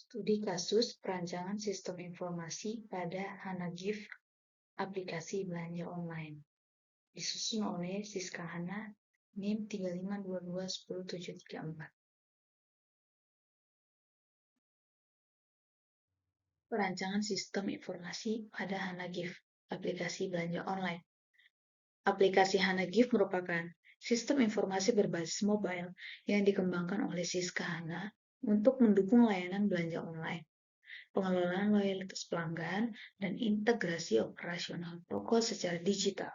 Studi kasus perancangan sistem informasi pada HANA-GIF aplikasi belanja online. Disusun oleh Siska Hana, NIM 352210734. Perancangan sistem informasi pada HANA-GIF aplikasi belanja online. Aplikasi HANA-GIF merupakan sistem informasi berbasis mobile yang dikembangkan oleh Siska Hana untuk mendukung layanan belanja online, pengelolaan loyalitas pelanggan, dan integrasi operasional toko secara digital.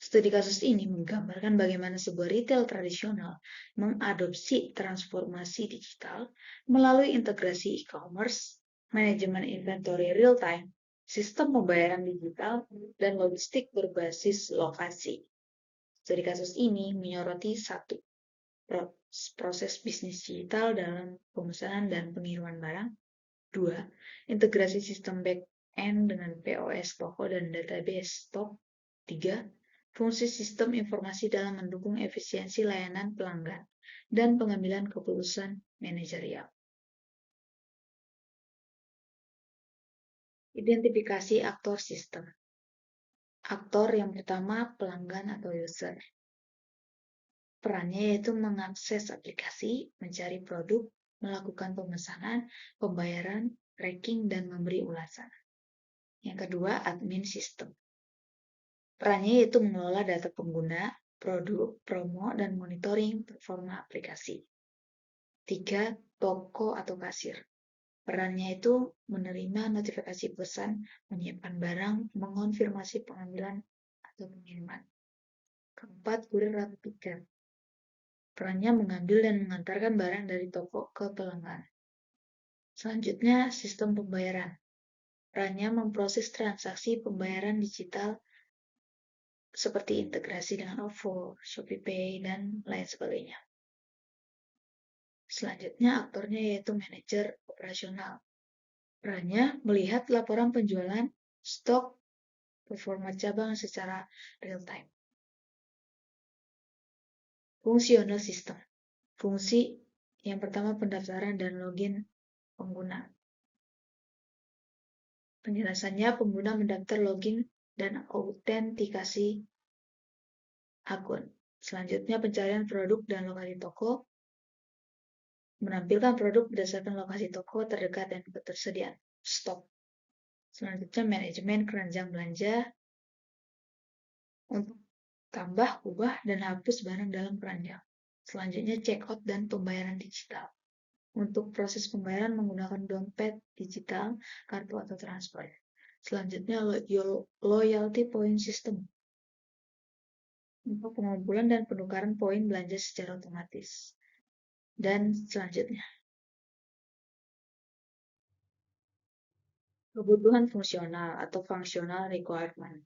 Studi kasus ini menggambarkan bagaimana sebuah retail tradisional mengadopsi transformasi digital melalui integrasi e-commerce, manajemen inventory real-time, sistem pembayaran digital, dan logistik berbasis lokasi. Studi kasus ini menyoroti 1. Proses bisnis digital dalam pemesanan dan pengiriman barang. 2. Integrasi sistem back-end dengan POS toko dan database stok. 3. Fungsi sistem informasi dalam mendukung efisiensi layanan pelanggan dan pengambilan keputusan manajerial. Identifikasi aktor sistem. Aktor yang pertama, pelanggan atau user. Perannya yaitu mengakses aplikasi, mencari produk, melakukan pemesanan, pembayaran, tracking, dan memberi ulasan. Yang kedua, admin sistem. Perannya yaitu mengelola data pengguna, produk, promo, dan monitoring performa aplikasi. 3. Toko atau kasir. Perannya itu menerima notifikasi pesan, menyiapkan barang, mengonfirmasi pengambilan atau pengiriman. 4. Kurir atau picker. Perannya mengambil dan mengantarkan barang dari toko ke pelanggan. Selanjutnya, sistem pembayaran. Perannya memproses transaksi pembayaran digital seperti integrasi dengan OVO, ShopeePay, dan lain sebagainya. Selanjutnya, aktornya yaitu manajer operasional. Perannya melihat laporan penjualan, stok, performa cabang secara real-time. Fungsional sistem. Fungsi yang pertama pendaftaran dan login pengguna. Penjelasannya, pengguna mendaftar, login, dan autentikasi akun. Selanjutnya, pencarian produk dan lokasi toko. Menampilkan produk berdasarkan lokasi toko terdekat dan ketersediaan stok. Selanjutnya, manajemen keranjang belanja untuk tambah, ubah, dan hapus barang dalam keranjang. Selanjutnya, checkout dan pembayaran digital. Untuk proses pembayaran menggunakan dompet digital, kartu atau transfer. Selanjutnya, loyalty point system. Untuk pengumpulan dan penukaran poin belanja secara otomatis. Dan selanjutnya, kebutuhan fungsional atau functional requirement.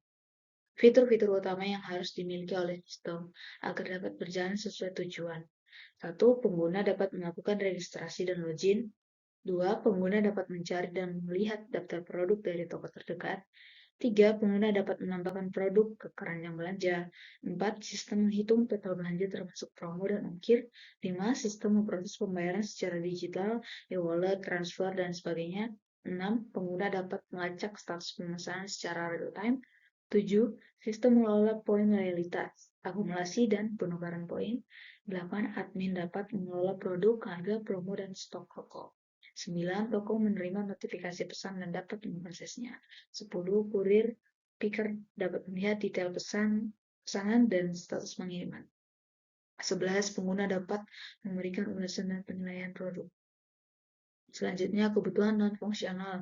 Fitur-fitur utama yang harus dimiliki oleh sistem agar dapat berjalan sesuai tujuan. 1. Pengguna dapat melakukan registrasi dan login. 2. Pengguna dapat mencari dan melihat daftar produk dari toko terdekat. 3. Pengguna dapat menambahkan produk ke keranjang belanja. 4. Sistem menghitung total belanja termasuk promo dan ongkir. 5. Sistem memproses pembayaran secara digital, e-wallet, transfer, dan sebagainya. 6. Pengguna dapat melacak status pemesanan secara real-time. 7. Sistem mengelola poin loyalitas, akumulasi, dan penukaran poin. 8. Admin dapat mengelola produk, harga, promo, dan stok toko. 9. Toko menerima notifikasi pesan dan dapat memprosesnya. 10. Kurir, picker dapat melihat detail pesanan dan status pengiriman. 11. Pengguna dapat memberikan ulasan dan penilaian produk. Selanjutnya, kebutuhan non-fungsional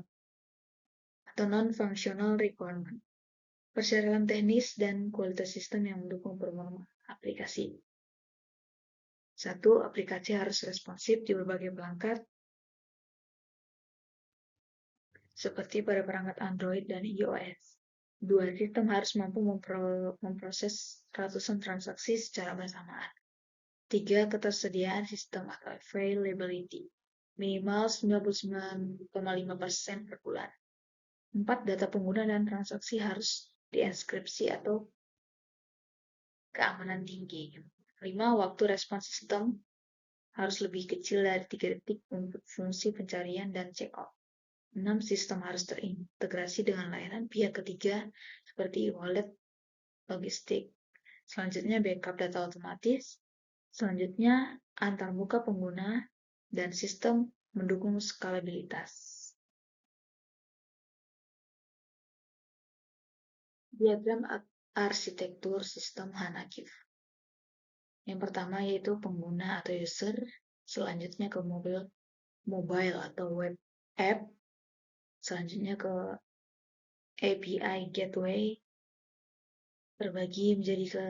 atau non-functional requirement. Persyaratan teknis dan kualitas sistem yang mendukung performa aplikasi. 1. Aplikasi harus responsif di berbagai perangkat, seperti pada perangkat Android dan iOS. 2. Sistem harus mampu memproses ratusan transaksi secara bersamaan. 3. Ketersediaan sistem atau availability, minimal 99,5% per bulan. 4. Data pengguna dan transaksi harus dienkripsi atau keamanan tinggi. 5. Waktu respons sistem harus lebih kecil dari 3 detik untuk fungsi pencarian dan checkout. 6. Sistem harus terintegrasi dengan layanan pihak ketiga seperti wallet, logistik. Selanjutnya backup data otomatis. Selanjutnya antarmuka pengguna dan sistem mendukung skalabilitas. Diagram arsitektur sistem HANA GIF. Yang pertama yaitu pengguna atau user, selanjutnya ke mobile atau web app, selanjutnya ke API gateway, terbagi menjadi ke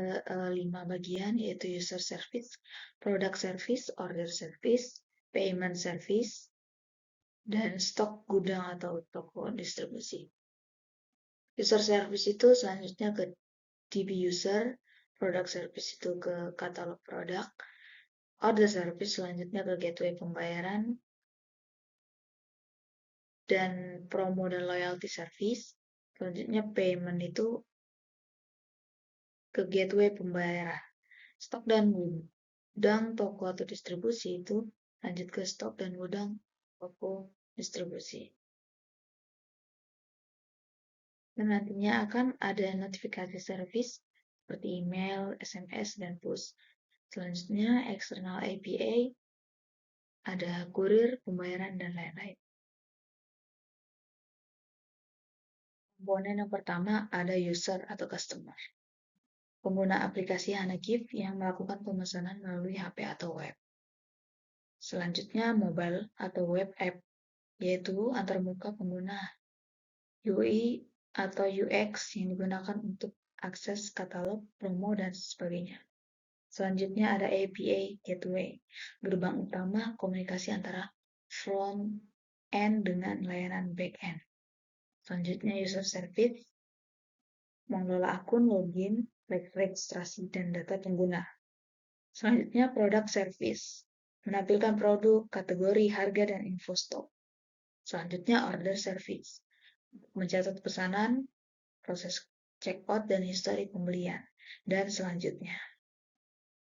5 bagian, yaitu user service, product service, order service, payment service, dan stok gudang atau toko distribusi. User service itu selanjutnya ke DB user, product service itu ke katalog produk, order service selanjutnya ke gateway pembayaran, dan promo dan loyalty service. Selanjutnya payment itu ke gateway pembayaran. Stok dan gudang toko atau distribusi itu lanjut ke stok dan gudang toko distribusi. Dan nantinya akan ada notifikasi service seperti email, SMS, dan push. Selanjutnya external API, ada kurir, pembayaran, dan lain-lain. Komponen yang pertama ada user atau customer. Pengguna aplikasi HANA GIF yang melakukan pemesanan melalui HP atau web. Selanjutnya mobile atau web app, yaitu antarmuka pengguna. UI atau UX yang digunakan untuk akses katalog, promo, dan sebagainya. Selanjutnya ada API gateway, gerbang utama komunikasi antara front end dengan layanan back end. Selanjutnya user service, mengelola akun, login, registrasi, dan data pengguna. Selanjutnya product service, menampilkan produk, kategori, harga, dan info stok. Selanjutnya order service, mencatat pesanan, proses checkout, dan histori pembelian. Dan selanjutnya,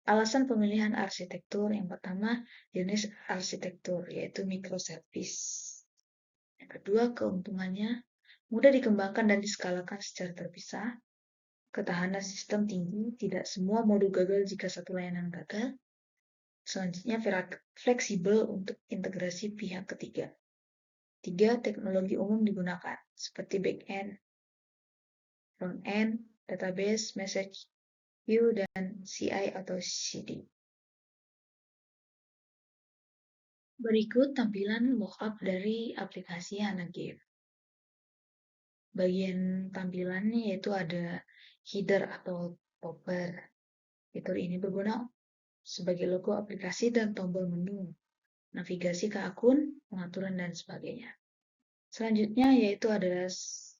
alasan pemilihan arsitektur yang pertama, jenis arsitektur, yaitu microservice. Yang kedua, keuntungannya, mudah dikembangkan dan diskalakan secara terpisah. Ketahanan sistem tinggi, tidak semua modul gagal jika satu layanan gagal. Selanjutnya, fleksibel untuk integrasi pihak ketiga. 3. Teknologi umum digunakan, seperti back-end, front-end, database, message queue, dan CI atau CD. Berikut tampilan mockup dari aplikasi HANA GIF. Bagian tampilannya yaitu ada header atau topper. Fitur ini berguna sebagai logo aplikasi dan tombol menu, navigasi ke akun, pengaturan, dan sebagainya. Selanjutnya yaitu adalah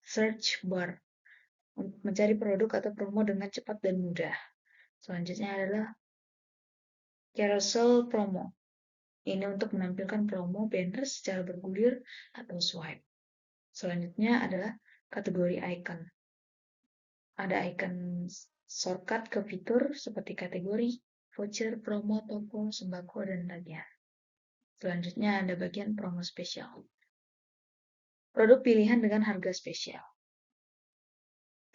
search bar, untuk mencari produk atau promo dengan cepat dan mudah. Selanjutnya adalah carousel promo. Ini untuk menampilkan promo banner secara bergulir atau swipe. Selanjutnya adalah kategori icon. Ada icon shortcut ke fitur seperti kategori, voucher, promo, toko, sembako, dan tagihan. Selanjutnya ada bagian promo spesial. Produk pilihan dengan harga spesial.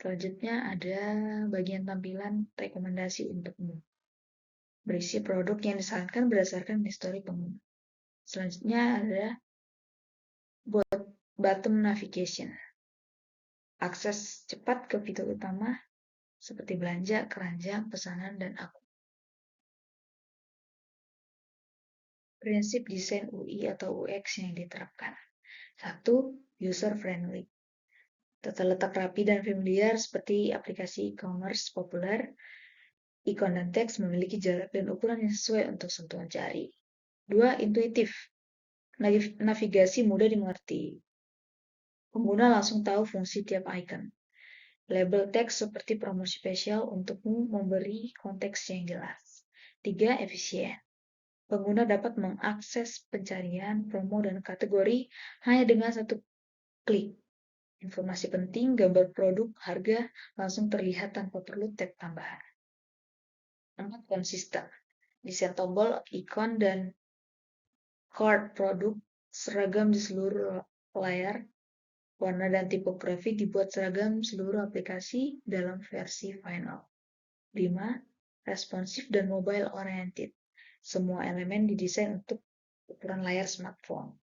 Selanjutnya ada bagian tampilan rekomendasi untukmu. Berisi produk yang disarankan berdasarkan histori pengguna. Selanjutnya ada bottom navigation. Akses cepat ke fitur utama seperti belanja, keranjang, pesanan, dan akun. Prinsip desain UI atau UX yang diterapkan. 1. User friendly. Tata letak rapi dan familiar seperti aplikasi e-commerce populer. Ikon dan teks memiliki jarak dan ukuran yang sesuai untuk sentuhan jari. 2. Intuitif. Navigasi mudah dimengerti. Pengguna langsung tahu fungsi tiap icon. Label teks seperti promosi spesial untukmu memberi konteks yang jelas. 3. Efisien. Pengguna dapat mengakses pencarian, promo, dan kategori hanya dengan satu klik. Informasi penting, gambar produk, harga langsung terlihat tanpa perlu tab tambahan. 4. Konsisten. Desain tombol, ikon, dan card produk seragam di seluruh layar. Warna dan tipografi dibuat seragam seluruh aplikasi dalam versi final. 5. Responsif dan mobile oriented. Semua elemen didesain untuk ukuran layar smartphone.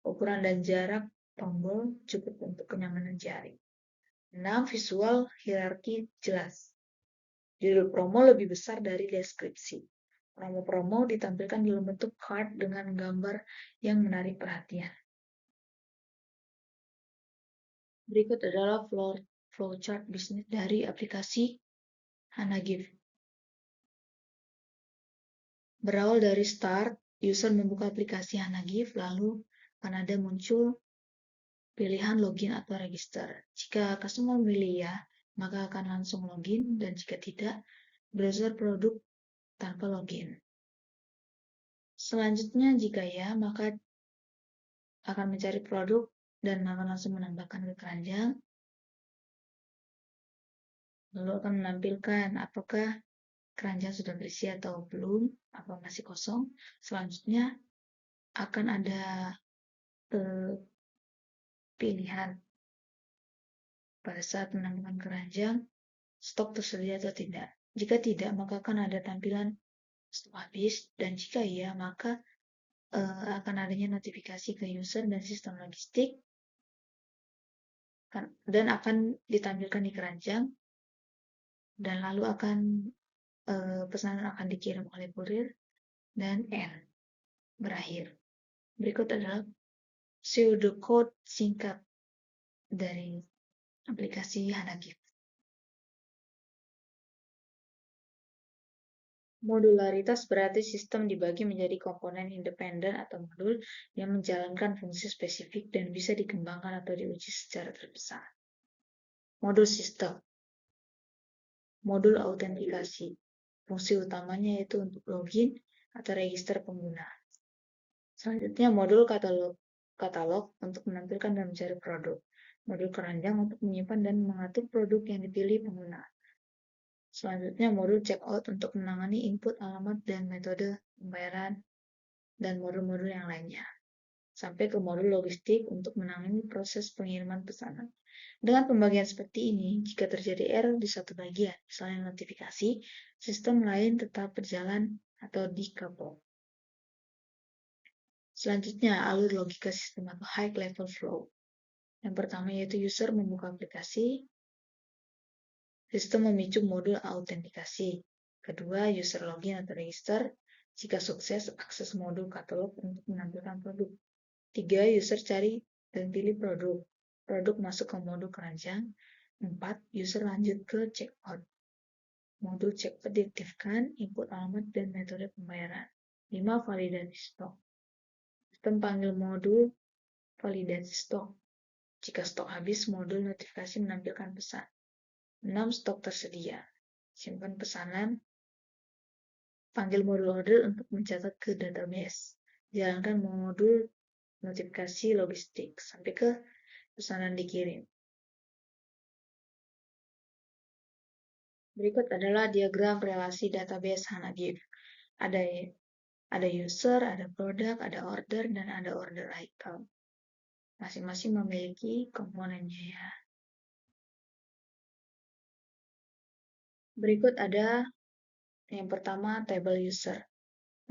Ukuran dan jarak tombol cukup untuk kenyamanan jari. 6. Visual hierarki jelas. Judul promo lebih besar dari deskripsi. Promo-promo ditampilkan dalam bentuk card dengan gambar yang menarik perhatian. Berikut adalah flowchart bisnis dari aplikasi HanaGift. Berawal dari start, user membuka aplikasi HanaGift, lalu akan ada muncul pilihan login atau register. Jika customer memilih ya, maka akan langsung login, dan jika tidak, browser produk tanpa login. Selanjutnya, jika ya, maka akan mencari produk dan akan langsung menambahkan ke keranjang. Lalu akan menampilkan apakah keranjang sudah berisi atau belum, apa masih kosong. Selanjutnya akan ada pilihan pada saat menambahkan keranjang, stok tersedia atau tidak. Jika tidak, maka akan ada tampilan stok habis, dan jika iya, maka akan adanya notifikasi ke user dan sistem logistik, dan akan ditampilkan di keranjang, dan lalu pesanan akan dikirim oleh kurir, dan berakhir. Berikut adalah pseudocode singkat dari aplikasi HanaGift. Modularitas berarti sistem dibagi menjadi komponen independen atau modul yang menjalankan fungsi spesifik dan bisa dikembangkan atau diuji secara terpisah. Modul sistem. Modul autentikasi. Fungsi utamanya yaitu untuk login atau register pengguna. Selanjutnya modul katalog untuk menampilkan dan mencari produk. Modul keranjang untuk menyimpan dan mengatur produk yang dipilih pengguna. Selanjutnya modul checkout untuk menangani input alamat dan metode pembayaran dan modul-modul yang lainnya. Sampai ke modul logistik untuk menangani proses pengiriman pesanan. Dengan pembagian seperti ini, jika terjadi error di satu bagian, misalnya notifikasi, sistem lain tetap berjalan atau decouple. Selanjutnya, alur logika sistem atau high level flow. Yang pertama yaitu user membuka aplikasi, sistem memicu modul autentikasi. Kedua, user login atau register. Jika sukses, akses modul katalog untuk menampilkan produk. 3. User cari dan pilih produk. Produk masuk ke modul keranjang. 4. User lanjut ke checkout. Modul checkout diaktifkan, input alamat dan metode pembayaran. 5. Validasi stok. Sistem panggil modul validasi stok. Jika stok habis, modul notifikasi menampilkan pesan. 6. Stok tersedia. Simpan pesanan. Panggil modul order untuk mencatat ke database. Jalankan modul notifikasi logistik sampai ke pesanan dikirim. Berikut adalah diagram relasi database HanaGift. Ada user, ada produk, ada order, dan ada order item. Masing-masing memiliki komponennya ya. Berikut ada yang pertama table user.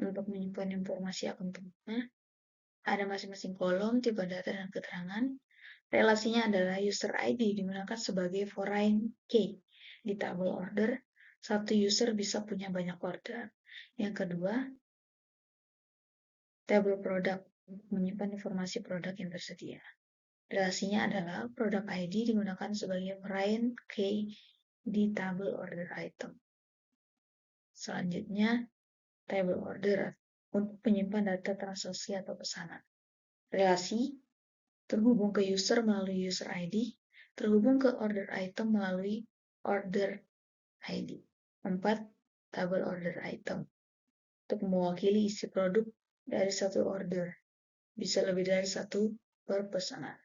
Untuk menyimpan informasi akun pengguna, ada masing-masing kolom, tipe data, dan keterangan. Relasinya adalah user ID digunakan sebagai foreign key. Di tabel order, satu user bisa punya banyak order. Yang kedua, tabel produk untuk menyimpan informasi produk yang tersedia. Relasinya adalah produk ID digunakan sebagai foreign key di tabel order item. Selanjutnya, table order untuk menyimpan data transaksi atau pesanan. Relasi terhubung ke user melalui user ID, terhubung ke order item melalui order ID. 4. Tabel order item untuk mewakili isi produk dari satu order. Bisa lebih dari satu per pesanan.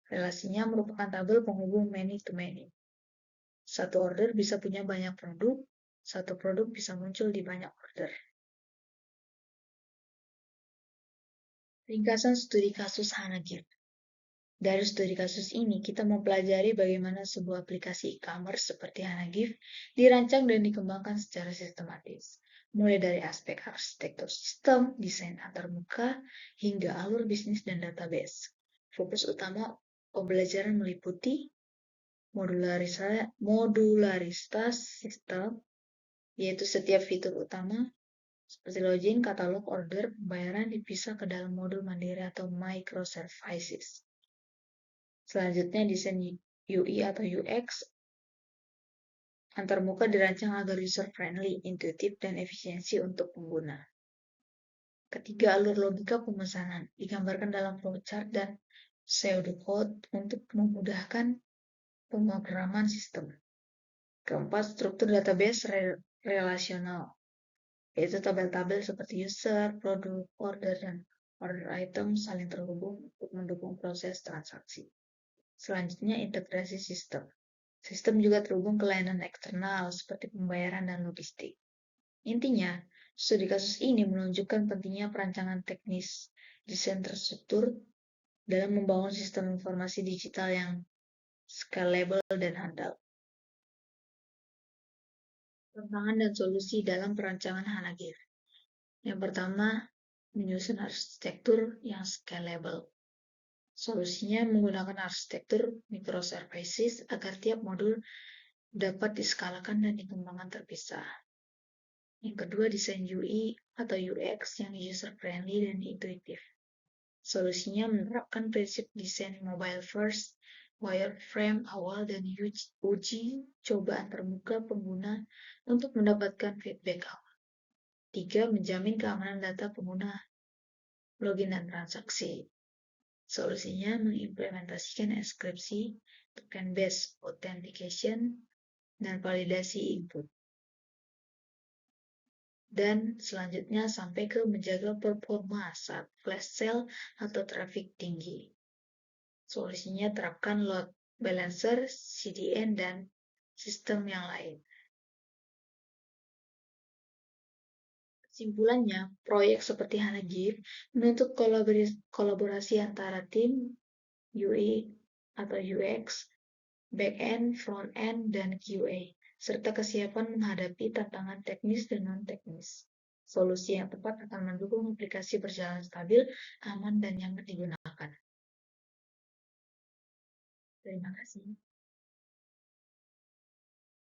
Relasinya merupakan tabel penghubung many to many. Satu order bisa punya banyak produk, satu produk bisa muncul di banyak order. Ringkasan studi kasus HANA-GIF. Dari studi kasus ini, kita mempelajari bagaimana sebuah aplikasi e-commerce seperti HANA-GIF dirancang dan dikembangkan secara sistematis, mulai dari aspek arsitektur sistem, desain antarmuka, hingga alur bisnis dan database. Fokus utama pembelajaran meliputi modularitas sistem, yaitu setiap fitur utama seperti login, katalog, order, pembayaran dipisah ke dalam modul mandiri atau microservices. Selanjutnya, desain UI atau UX antarmuka dirancang agar user-friendly, intuitif, dan efisiensi untuk pengguna. Ketiga, alur logika pemesanan digambarkan dalam flowchart dan pseudocode untuk memudahkan pemrograman sistem. Keempat, struktur database relasional, yaitu tabel-tabel seperti user, produk, order, dan order item saling terhubung untuk mendukung proses transaksi. Selanjutnya, integrasi sistem. Sistem juga terhubung ke layanan eksternal seperti pembayaran dan logistik. Intinya, studi kasus ini menunjukkan pentingnya perancangan teknis desain terstruktur dalam membangun sistem informasi digital yang scalable dan handal. Tantangan dan solusi dalam perancangan HANA-GIF. Yang pertama, menyusun arsitektur yang scalable. Solusinya menggunakan arsitektur microservices agar tiap modul dapat diskalakan dan dikembangkan terpisah. Yang kedua, desain UI atau UX yang user-friendly dan intuitif. Solusinya menerapkan prinsip desain mobile first, wireframe awal, dan uji coba antarmuka pengguna untuk mendapatkan feedback awal. 3. Menjamin keamanan data pengguna login dan transaksi. Solusinya mengimplementasikan enkripsi, token-based authentication, dan validasi input. Dan selanjutnya sampai ke menjaga performa saat flash sale atau traffic tinggi. Solusinya terapkan load balancer, CDN, dan sistem yang lain. Kesimpulannya, proyek seperti HANA-GIF menuntut kolaborasi antara tim UI atau UX, back-end, front-end, dan QA, serta kesiapan menghadapi tantangan teknis dan non-teknis. Solusi yang tepat akan mendukung aplikasi berjalan stabil, aman, dan nyaman digunakan. Terima kasih.